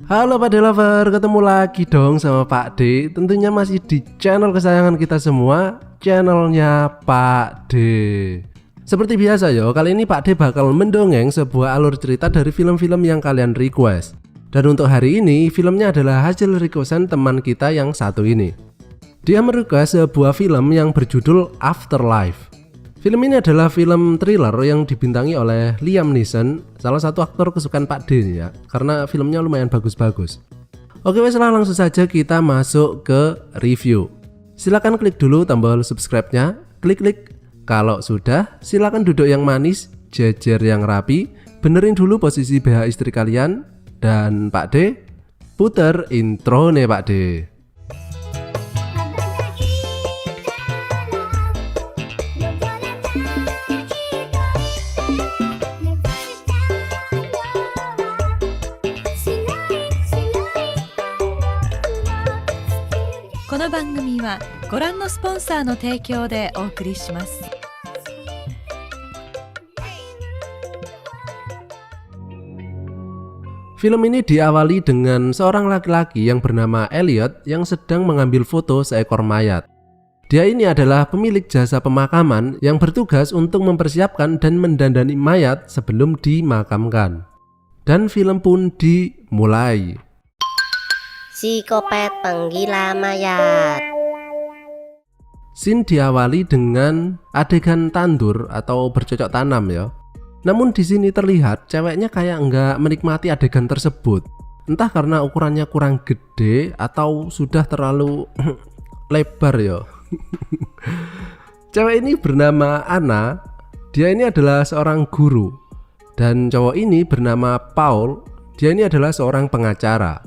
Halo Pak D Lover, ketemu lagi dong sama Pak D. Tentunya masih di channel kesayangan kita semua, channelnya Pak D. Seperti biasa yo, kali ini Pak D bakal mendongeng sebuah alur cerita dari film-film yang kalian request. Dan untuk hari ini, filmnya adalah hasil requestan teman kita yang satu ini. Dia merequest sebuah film yang berjudul Afterlife. Film ini adalah film thriller yang dibintangi oleh Liam Neeson, salah satu aktor kesukaan Pak D ya, karena filmnya lumayan bagus-bagus. Oke wes lah, langsung saja kita masuk ke review. Silahkan klik dulu tombol subscribe-nya, klik. Kalau sudah, silakan duduk yang manis, jejer yang rapi, benerin dulu posisi BH istri kalian, dan Pak D, puter intro nih Pak D. Film ini diawali dengan seorang laki-laki yang bernama Elliot yang sedang mengambil foto seekor mayat. Dia ini adalah pemilik jasa pemakaman yang bertugas untuk mempersiapkan dan mendandani mayat sebelum dimakamkan. Dan film pun dimulai. Psikopat penggila mayat. Scene diawali dengan adegan tandur atau bercocok tanam ya. Namun di sini terlihat ceweknya kayak nggak menikmati adegan tersebut. Entah karena ukurannya kurang gede atau sudah terlalu lebar ya. Cewek ini bernama Anna. Dia ini adalah seorang guru. Dan cowok ini bernama Paul. Dia ini adalah seorang pengacara.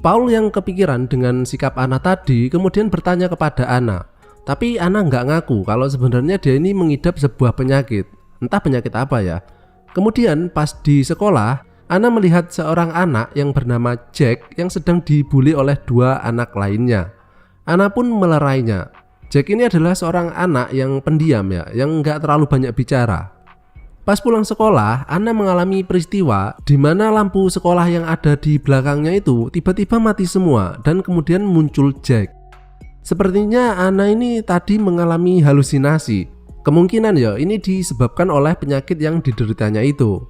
Paul yang kepikiran dengan sikap Anna tadi kemudian bertanya kepada Anna. Tapi Anna nggak ngaku kalau sebenarnya dia ini mengidap sebuah penyakit. Entah penyakit apa ya. Kemudian pas di sekolah, Anna melihat seorang anak yang bernama Jack yang sedang dibully oleh dua anak lainnya. Anna pun melerainya. Jack ini adalah seorang anak yang pendiam ya, yang nggak terlalu banyak bicara. Pas pulang sekolah, Anna mengalami peristiwa di mana lampu sekolah yang ada di belakangnya itu tiba-tiba mati semua dan kemudian muncul Jack. Sepertinya Anna ini tadi mengalami halusinasi. Kemungkinan ya ini disebabkan oleh penyakit yang dideritanya itu.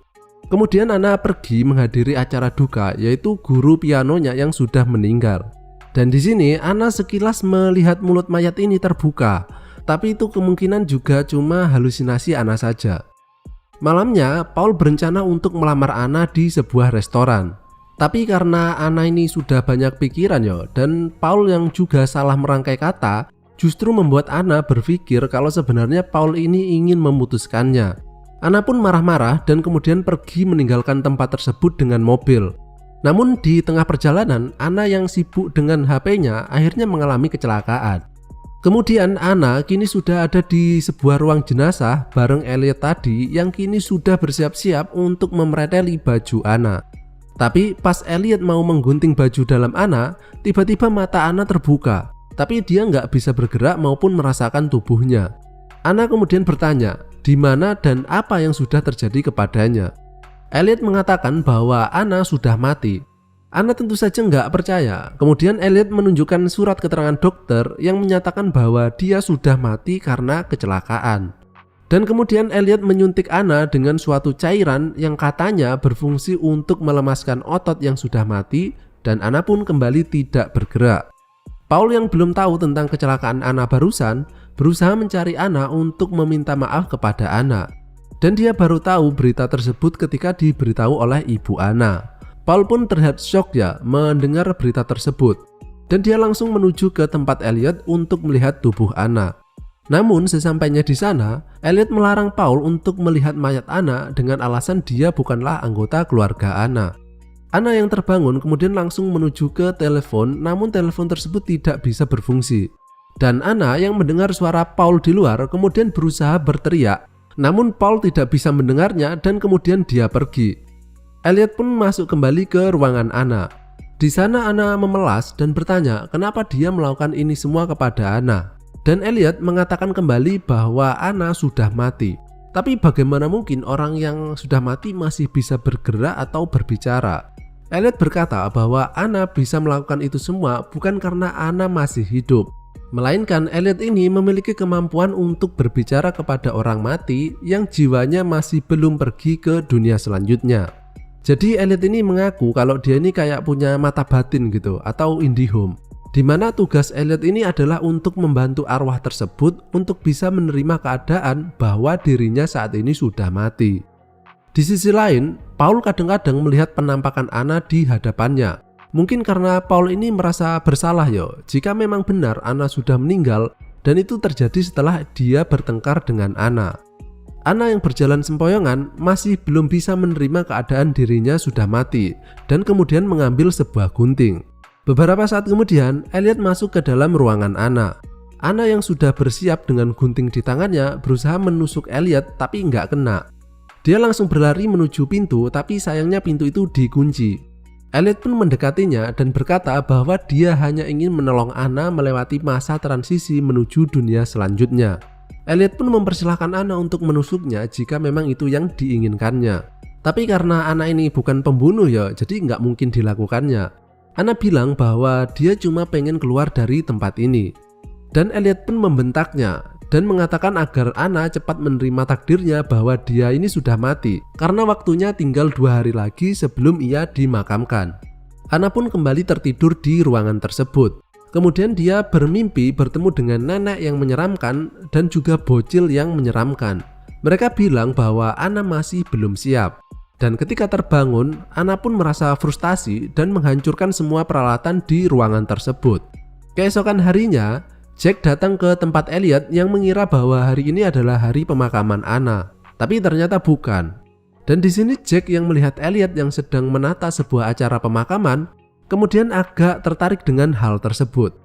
Kemudian Anna pergi menghadiri acara duka, yaitu guru pianonya yang sudah meninggal. Dan di sini Anna sekilas melihat mulut mayat ini terbuka, tapi itu kemungkinan juga cuma halusinasi Anna saja. Malamnya Paul berencana untuk melamar Anna di sebuah restoran. Tapi karena Anna ini sudah banyak pikiran ya, dan Paul yang juga salah merangkai kata justru membuat Anna berpikir kalau sebenarnya Paul ini ingin memutuskannya. Anna pun marah-marah dan kemudian pergi meninggalkan tempat tersebut dengan mobil. Namun di tengah perjalanan, Anna yang sibuk dengan HP-nya akhirnya mengalami kecelakaan. Kemudian Anna kini sudah ada di sebuah ruang jenazah bareng Elliot tadi yang kini sudah bersiap-siap untuk memreteli baju Anna. Tapi pas Elliot mau menggunting baju dalam Anna, tiba-tiba mata Anna terbuka. Tapi dia nggak bisa bergerak maupun merasakan tubuhnya. Anna kemudian bertanya, di mana dan apa yang sudah terjadi kepadanya. Elliot mengatakan bahwa Anna sudah mati. Anna tentu saja nggak percaya. Kemudian Elliot menunjukkan surat keterangan dokter yang menyatakan bahwa dia sudah mati karena kecelakaan. Dan kemudian Elliot menyuntik Anna dengan suatu cairan yang katanya berfungsi untuk melemaskan otot yang sudah mati, dan Anna pun kembali tidak bergerak. Paul yang belum tahu tentang kecelakaan Anna barusan berusaha mencari Anna untuk meminta maaf kepada Anna. Dan dia baru tahu berita tersebut ketika diberitahu oleh ibu Anna. Paul pun terlihat shock ya mendengar berita tersebut. Dan dia langsung menuju ke tempat Elliot untuk melihat tubuh Anna. Namun sesampainya di sana, Elliot melarang Paul untuk melihat mayat Anna dengan alasan dia bukanlah anggota keluarga Anna. Anna yang terbangun kemudian langsung menuju ke telepon, namun telepon tersebut tidak bisa berfungsi. Dan Anna yang mendengar suara Paul di luar kemudian berusaha berteriak, namun Paul tidak bisa mendengarnya dan kemudian dia pergi. Elliot pun masuk kembali ke ruangan Anna. Di sana Anna memelas dan bertanya kenapa dia melakukan ini semua kepada Anna. Dan Elliot mengatakan kembali bahwa Anna sudah mati. Tapi bagaimana mungkin orang yang sudah mati masih bisa bergerak atau berbicara? Elliot berkata bahwa Anna bisa melakukan itu semua bukan karena Anna masih hidup, melainkan Elliot ini memiliki kemampuan untuk berbicara kepada orang mati yang jiwanya masih belum pergi ke dunia selanjutnya. Jadi Elliot ini mengaku kalau dia ini kayak punya mata batin gitu atau IndiHome, dimana tugas Elliot ini adalah untuk membantu arwah tersebut untuk bisa menerima keadaan bahwa dirinya saat ini sudah mati. Di sisi lain, Paul kadang-kadang melihat penampakan Anna di hadapannya. Mungkin karena Paul ini merasa bersalah jika memang benar Anna sudah meninggal dan itu terjadi setelah dia bertengkar dengan Anna. Anna yang berjalan sempoyongan masih belum bisa menerima keadaan dirinya sudah mati dan kemudian mengambil sebuah gunting. Beberapa saat kemudian, Elliot masuk ke dalam ruangan Anna. Anna yang sudah bersiap dengan gunting di tangannya berusaha menusuk Elliot tapi nggak kena. Dia langsung berlari menuju pintu tapi sayangnya pintu itu dikunci. Elliot pun mendekatinya dan berkata bahwa dia hanya ingin menolong Anna melewati masa transisi menuju dunia selanjutnya. Elliot pun mempersilahkan Anna untuk menusuknya jika memang itu yang diinginkannya. Tapi karena Anna ini bukan pembunuh jadi nggak mungkin dilakukannya. Anna bilang bahwa dia cuma pengen keluar dari tempat ini. Dan Elliot pun membentaknya dan mengatakan agar Anna cepat menerima takdirnya bahwa dia ini sudah mati karena waktunya tinggal 2 hari lagi sebelum ia dimakamkan. Anna pun kembali tertidur di ruangan tersebut. Kemudian dia bermimpi bertemu dengan nenek yang menyeramkan dan juga bocil yang menyeramkan. Mereka bilang bahwa Anna masih belum siap. Dan ketika terbangun, Anna pun merasa frustasi dan menghancurkan semua peralatan di ruangan tersebut. Keesokan harinya, Jack datang ke tempat Elliot yang mengira bahwa hari ini adalah hari pemakaman Anna. Tapi ternyata bukan. Dan di sini Jack yang melihat Elliot yang sedang menata sebuah acara pemakaman, kemudian agak tertarik dengan hal tersebut.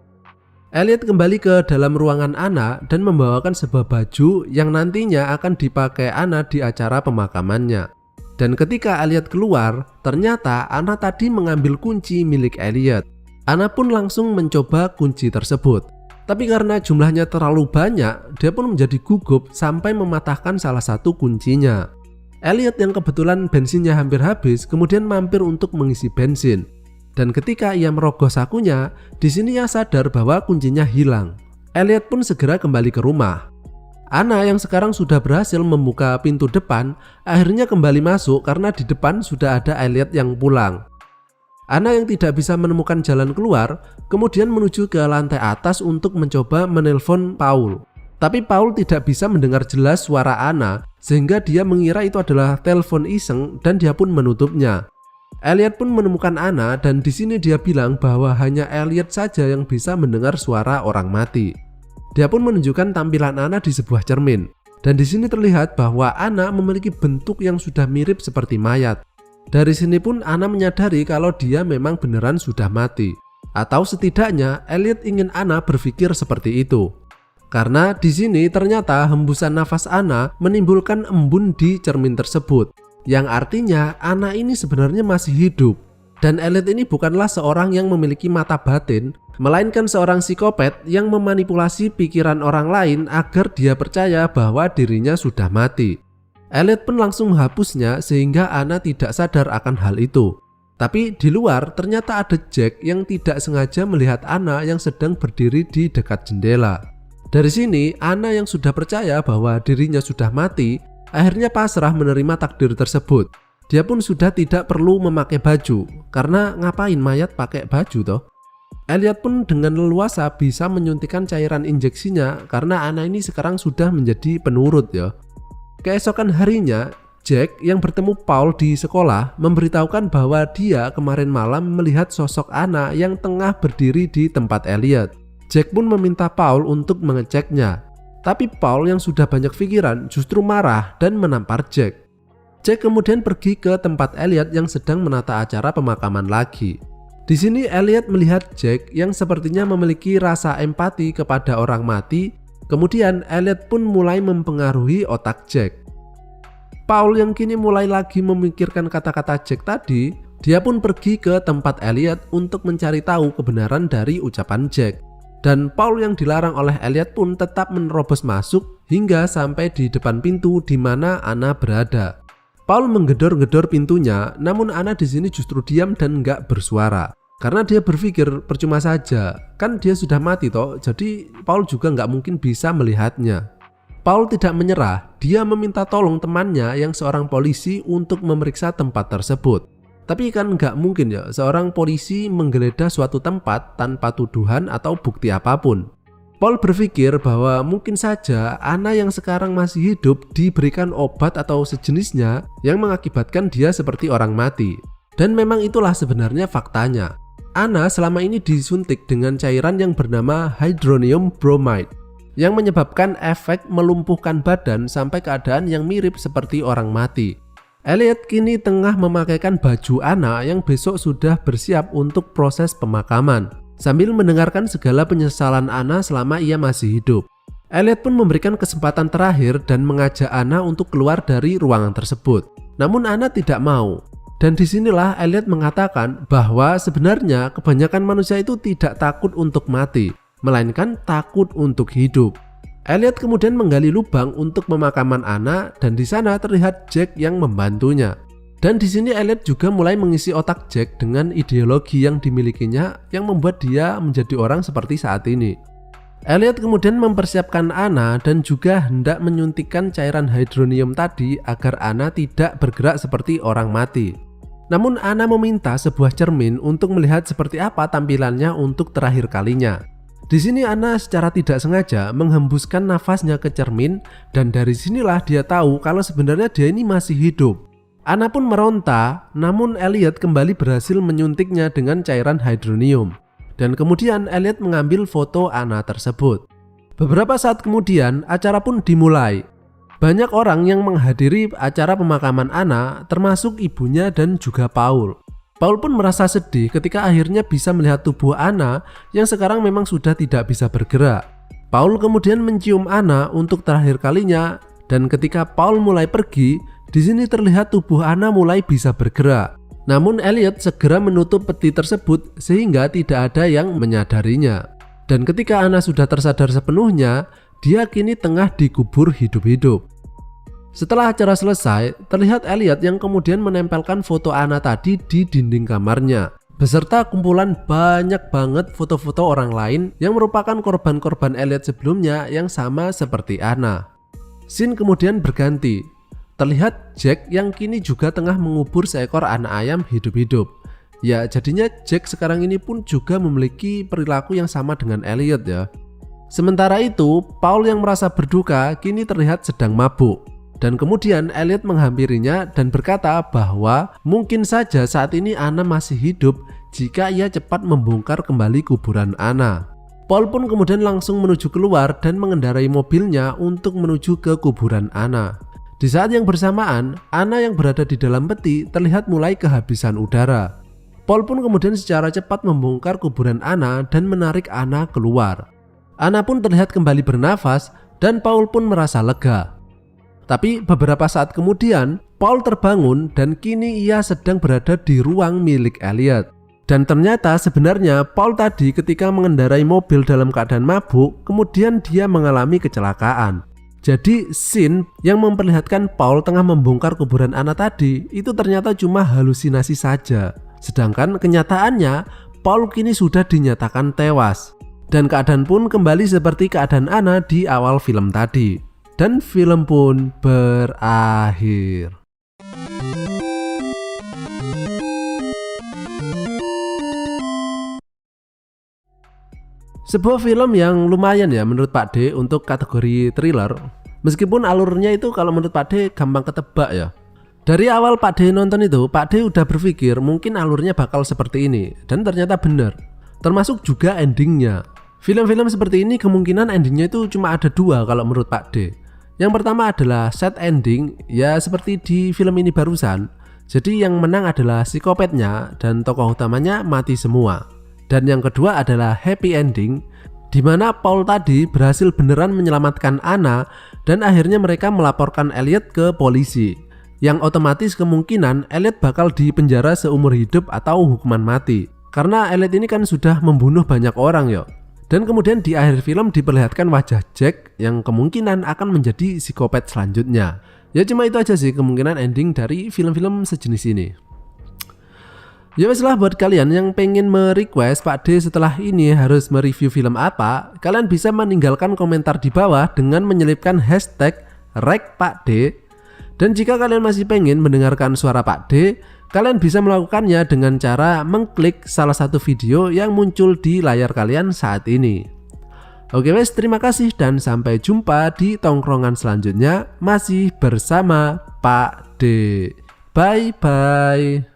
Elliot kembali ke dalam ruangan Anna dan membawakan sebuah baju yang nantinya akan dipakai Anna di acara pemakamannya. Dan ketika Elliot keluar, ternyata Anna tadi mengambil kunci milik Elliot. Anna pun langsung mencoba kunci tersebut. Tapi karena jumlahnya terlalu banyak, dia pun menjadi gugup sampai mematahkan salah satu kuncinya. Elliot yang kebetulan bensinnya hampir habis kemudian mampir untuk mengisi bensin. Dan ketika ia merogoh sakunya, di sini ia sadar bahwa kuncinya hilang. Elliot pun segera kembali ke rumah. Anna yang sekarang sudah berhasil membuka pintu depan, akhirnya kembali masuk karena di depan sudah ada Elliot yang pulang. Anna yang tidak bisa menemukan jalan keluar, kemudian menuju ke lantai atas untuk mencoba menelpon Paul. Tapi Paul tidak bisa mendengar jelas suara Anna, sehingga dia mengira itu adalah telepon iseng dan dia pun menutupnya. Elliot pun menemukan Anna dan di sini dia bilang bahwa hanya Elliot saja yang bisa mendengar suara orang mati. Dia pun menunjukkan tampilan Anna di sebuah cermin dan di sini terlihat bahwa Anna memiliki bentuk yang sudah mirip seperti mayat. Dari sini pun Anna menyadari kalau dia memang beneran sudah mati, atau setidaknya Elliot ingin Anna berpikir seperti itu. Karena di sini ternyata hembusan nafas Anna menimbulkan embun di cermin tersebut. Yang artinya Anna ini sebenarnya masih hidup. Dan Elliot ini bukanlah seorang yang memiliki mata batin, melainkan seorang psikopat yang memanipulasi pikiran orang lain agar dia percaya bahwa dirinya sudah mati. Elliot pun langsung menghapusnya sehingga Anna tidak sadar akan hal itu. Tapi di luar ternyata ada Jack yang tidak sengaja melihat Anna yang sedang berdiri di dekat jendela. Dari sini Anna yang sudah percaya bahwa dirinya sudah mati akhirnya pasrah menerima takdir tersebut. Dia pun sudah tidak perlu memakai baju, karena ngapain mayat pakai baju toh. Elliot pun dengan leluasa bisa menyuntikkan cairan injeksinya karena Anna ini sekarang sudah menjadi penurut ya. Keesokan harinya, Jack yang bertemu Paul di sekolah memberitahukan bahwa dia kemarin malam melihat sosok Anna yang tengah berdiri di tempat Elliot. Jack pun meminta Paul untuk mengeceknya. Tapi Paul yang sudah banyak pikiran justru marah dan menampar Jack. Jack kemudian pergi ke tempat Elliot yang sedang menata acara pemakaman lagi. Di sini Elliot melihat Jack yang sepertinya memiliki rasa empati kepada orang mati. Kemudian Elliot pun mulai mempengaruhi otak Jack. Paul yang kini mulai lagi memikirkan kata-kata Jack tadi, dia pun pergi ke tempat Elliot untuk mencari tahu kebenaran dari ucapan Jack. Dan Paul yang dilarang oleh Elliot pun tetap menerobos masuk hingga sampai di depan pintu di mana Anna berada. Paul menggedor-gedor pintunya, namun Anna di sini justru diam dan nggak bersuara. Karena dia berpikir percuma saja, kan dia sudah mati toh, jadi Paul juga nggak mungkin bisa melihatnya. Paul tidak menyerah, dia meminta tolong temannya yang seorang polisi untuk memeriksa tempat tersebut. Tapi kan nggak mungkin ya seorang polisi menggeledah suatu tempat tanpa tuduhan atau bukti apapun. Paul berpikir bahwa mungkin saja Anna yang sekarang masih hidup diberikan obat atau sejenisnya yang mengakibatkan dia seperti orang mati. Dan memang itulah sebenarnya faktanya. Anna selama ini disuntik dengan cairan yang bernama hydronium bromide yang menyebabkan efek melumpuhkan badan sampai keadaan yang mirip seperti orang mati. Elliot kini tengah memakaikan baju Anna yang besok sudah bersiap untuk proses pemakaman, sambil mendengarkan segala penyesalan Anna selama ia masih hidup. Elliot pun memberikan kesempatan terakhir dan mengajak Anna untuk keluar dari ruangan tersebut. Namun Anna tidak mau. Dan disinilah Elliot mengatakan bahwa sebenarnya kebanyakan manusia itu tidak takut untuk mati, melainkan takut untuk hidup. Elliot kemudian menggali lubang untuk pemakaman Anna dan di sana terlihat Jack yang membantunya. Dan di sini Elliot juga mulai mengisi otak Jack dengan ideologi yang dimilikinya yang membuat dia menjadi orang seperti saat ini. Elliot kemudian mempersiapkan Anna dan juga hendak menyuntikkan cairan hydronium tadi agar Anna tidak bergerak seperti orang mati. Namun Anna meminta sebuah cermin untuk melihat seperti apa tampilannya untuk terakhir kalinya. Di sini Anna secara tidak sengaja menghembuskan nafasnya ke cermin dan dari sinilah dia tahu kalau sebenarnya dia ini masih hidup. Anna pun meronta, namun Elliot kembali berhasil menyuntiknya dengan cairan hydronium. Dan kemudian Elliot mengambil foto Anna tersebut. Beberapa saat kemudian acara pun dimulai. Banyak orang yang menghadiri acara pemakaman Anna, termasuk ibunya dan juga Paul. Paul pun merasa sedih ketika akhirnya bisa melihat tubuh Anna yang sekarang memang sudah tidak bisa bergerak. Paul kemudian mencium Anna untuk terakhir kalinya dan ketika Paul mulai pergi, di sini terlihat tubuh Anna mulai bisa bergerak. Namun Elliot segera menutup peti tersebut sehingga tidak ada yang menyadarinya. Dan ketika Anna sudah tersadar sepenuhnya, dia kini tengah dikubur hidup-hidup. Setelah acara selesai, terlihat Elliot yang kemudian menempelkan foto Anna tadi di dinding kamarnya, beserta kumpulan banyak banget foto-foto orang lain yang merupakan korban-korban Elliot sebelumnya yang sama seperti Anna. Scene kemudian berganti. Terlihat Jack yang kini juga tengah mengubur seekor anak ayam hidup-hidup. Ya, jadinya Jack sekarang ini pun juga memiliki perilaku yang sama dengan Elliot ya. Sementara itu, Paul yang merasa berduka kini terlihat sedang mabuk. Dan kemudian Elliot menghampirinya dan berkata bahwa mungkin saja saat ini Anna masih hidup jika ia cepat membongkar kembali kuburan Anna. Paul pun kemudian langsung menuju keluar dan mengendarai mobilnya untuk menuju ke kuburan Anna. Di saat yang bersamaan, Anna yang berada di dalam peti terlihat mulai kehabisan udara. Paul pun kemudian secara cepat membongkar kuburan Anna dan menarik Anna keluar. Anna pun terlihat kembali bernafas dan Paul pun merasa lega. Tapi beberapa saat kemudian, Paul terbangun dan kini ia sedang berada di ruang milik Elliot. Dan ternyata sebenarnya Paul tadi ketika mengendarai mobil dalam keadaan mabuk, kemudian dia mengalami kecelakaan. Jadi scene yang memperlihatkan Paul tengah membongkar kuburan Anna tadi itu ternyata cuma halusinasi saja. Sedangkan kenyataannya Paul kini sudah dinyatakan tewas. Dan keadaan pun kembali seperti keadaan Anna di awal film tadi. Dan film pun berakhir. Sebuah film yang lumayan ya menurut Pak D untuk kategori thriller. Meskipun alurnya itu kalau menurut Pak D gampang ketebak ya. Dari awal Pak D nonton itu, Pak D udah berpikir mungkin alurnya bakal seperti ini. Dan ternyata benar. Termasuk juga endingnya. Film-film seperti ini kemungkinan endingnya itu cuma ada dua kalau menurut Pak D. Yang pertama adalah sad ending, ya seperti di film ini barusan. Jadi yang menang adalah psikopatnya dan tokoh utamanya mati semua. Dan yang kedua adalah happy ending, di mana Paul tadi berhasil beneran menyelamatkan Anna dan akhirnya mereka melaporkan Elliot ke polisi. Yang otomatis kemungkinan Elliot bakal dipenjara seumur hidup atau hukuman mati. Karena Elliot ini kan sudah membunuh banyak orang ya. Dan kemudian di akhir film diperlihatkan wajah Jack yang kemungkinan akan menjadi psikopat selanjutnya. Ya cuma itu aja sih kemungkinan ending dari film-film sejenis ini. Ya wes lah, buat kalian yang pengen merequest Pak D setelah ini harus mereview film apa, kalian bisa meninggalkan komentar di bawah dengan menyelipkan hashtag #RekPakD. Dan jika kalian masih pengen mendengarkan suara Pak D, kalian bisa melakukannya dengan cara mengklik salah satu video yang muncul di layar kalian saat ini. Oke wes, terima kasih dan sampai jumpa di tongkrongan selanjutnya masih bersama Pak D. Bye bye.